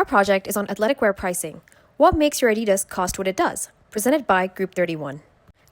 Our project is on athletic wear pricing. What makes your Adidas cost what it does? Presented by Group 31.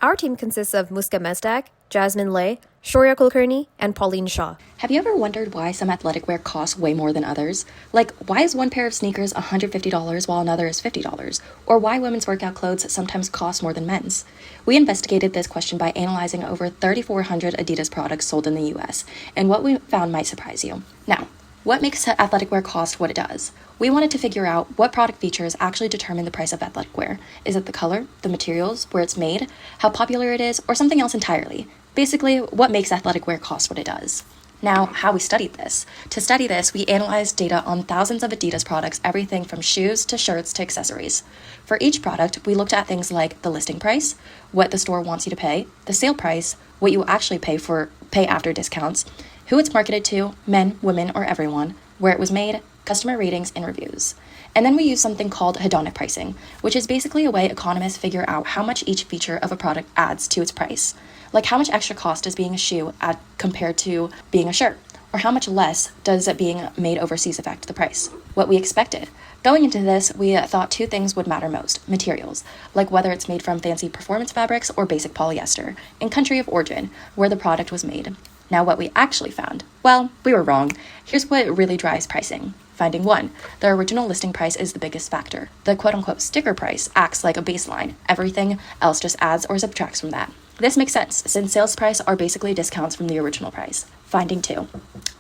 Our team consists of Muska Mesdag, Jasmine Lay, Shoria Kulkarni, and Pauline Shaw. Have you ever wondered why some athletic wear costs way more than others? Like, why is one pair of sneakers $150 while another is $50? Or why women's workout clothes sometimes cost more than men's? We investigated this question by analyzing over 3,400 Adidas products sold in the US, and what we found might surprise you. Now, what makes athletic wear cost what it does? We wanted to figure out what product features actually determine the price of athletic wear. Is it the color, the materials, where it's made, how popular it is, or something else entirely? Basically, what makes athletic wear cost what it does. Now, how we studied this. To study this, we analyzed data on thousands of Adidas products, everything from shoes to shirts to accessories. For each product, we looked at things like the listing price, what the store wants you to pay, the sale price, what you actually pay after discounts, who it's marketed to, men, women, or everyone, where it was made, customer ratings, and reviews. And then we use something called hedonic pricing, which is basically a way economists figure out how much each feature of a product adds to its price. Like how much extra cost does being a shoe add compared to being a shirt? Or how much less does it being made overseas affect the price? What we expected. Going into this, we thought two things would matter most. Materials, like whether it's made from fancy performance fabrics or basic polyester, and country of origin, where the product was made. Now what we actually found? Well, we were wrong. Here's what really drives pricing. Finding 1. The original listing price is the biggest factor. The quote-unquote sticker price acts like a baseline. Everything else just adds or subtracts from that. This makes sense, since sales price are basically discounts from the original price. Finding 2.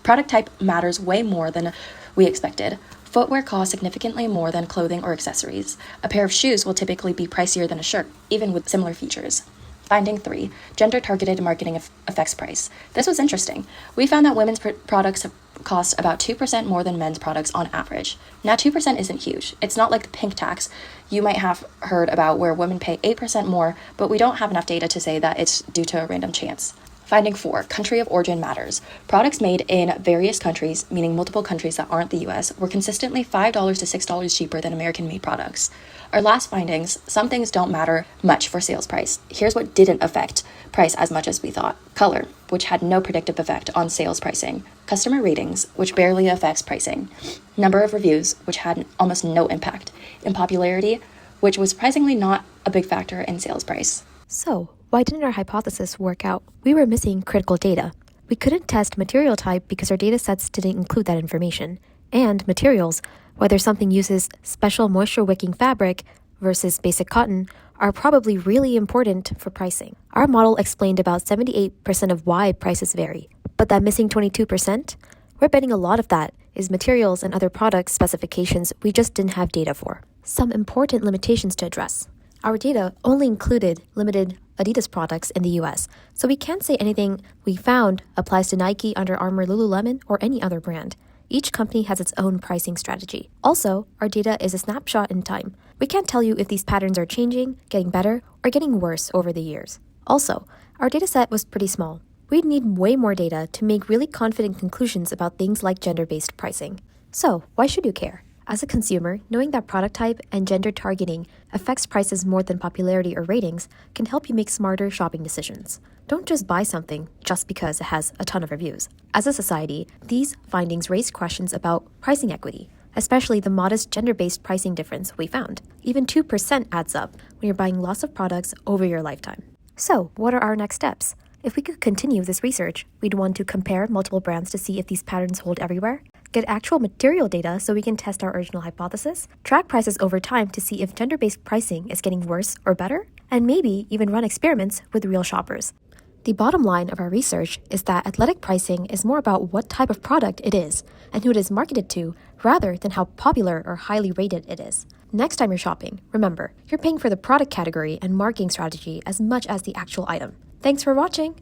Product type matters way more than we expected. Footwear costs significantly more than clothing or accessories. A pair of shoes will typically be pricier than a shirt, even with similar features. Finding 3. Gender-targeted marketing affects price. This was interesting. We found that women's products cost about 2% more than men's products on average. Now, 2% isn't huge. It's not like the pink tax you might have heard about where women pay 8% more, but we don't have enough data to say that it's due to a random chance. Finding 4. Country of origin matters. Products made in various countries, meaning multiple countries that aren't the US, were consistently $5 to $6 cheaper than American-made products. Our last findings, some things don't matter much for sales price. Here's what didn't affect price as much as we thought. Color, which had no predictive effect on sales pricing. Customer ratings, which barely affects pricing. Number of reviews, which had almost no impact. And popularity, which was surprisingly not a big factor in sales price. So, why didn't our hypothesis work out? We were missing critical data. We couldn't test material type because our data sets didn't include that information. And materials, whether something uses special moisture-wicking fabric versus basic cotton, are probably really important for pricing. Our model explained about 78% of why prices vary. But that missing 22%? We're betting a lot of that is materials and other product specifications we just didn't have data for. Some important limitations to address. Our data only included limited Adidas products in the US, so we can't say anything we found applies to Nike, Under Armour, Lululemon, or any other brand. Each company has its own pricing strategy. Also, our data is a snapshot in time. We can't tell you if these patterns are changing, getting better, or getting worse over the years. Also, our dataset was pretty small. We'd need way more data to make really confident conclusions about things like gender-based pricing. So, why should you care? As a consumer, knowing that product type and gender targeting affects prices more than popularity or ratings can help you make smarter shopping decisions. Don't just buy something just because it has a ton of reviews. As a society, these findings raise questions about pricing equity, especially the modest gender-based pricing difference we found. Even 2% adds up when you're buying lots of products over your lifetime. So, what are our next steps? If we could continue this research, we'd want to compare multiple brands to see if these patterns hold everywhere, get actual material data so we can test our original hypothesis, track prices over time to see if gender-based pricing is getting worse or better, and maybe even run experiments with real shoppers. The bottom line of our research is that athletic pricing is more about what type of product it is and who it is marketed to rather than how popular or highly rated it is. Next time you're shopping, remember, you're paying for the product category and marketing strategy as much as the actual item. Thanks for watching!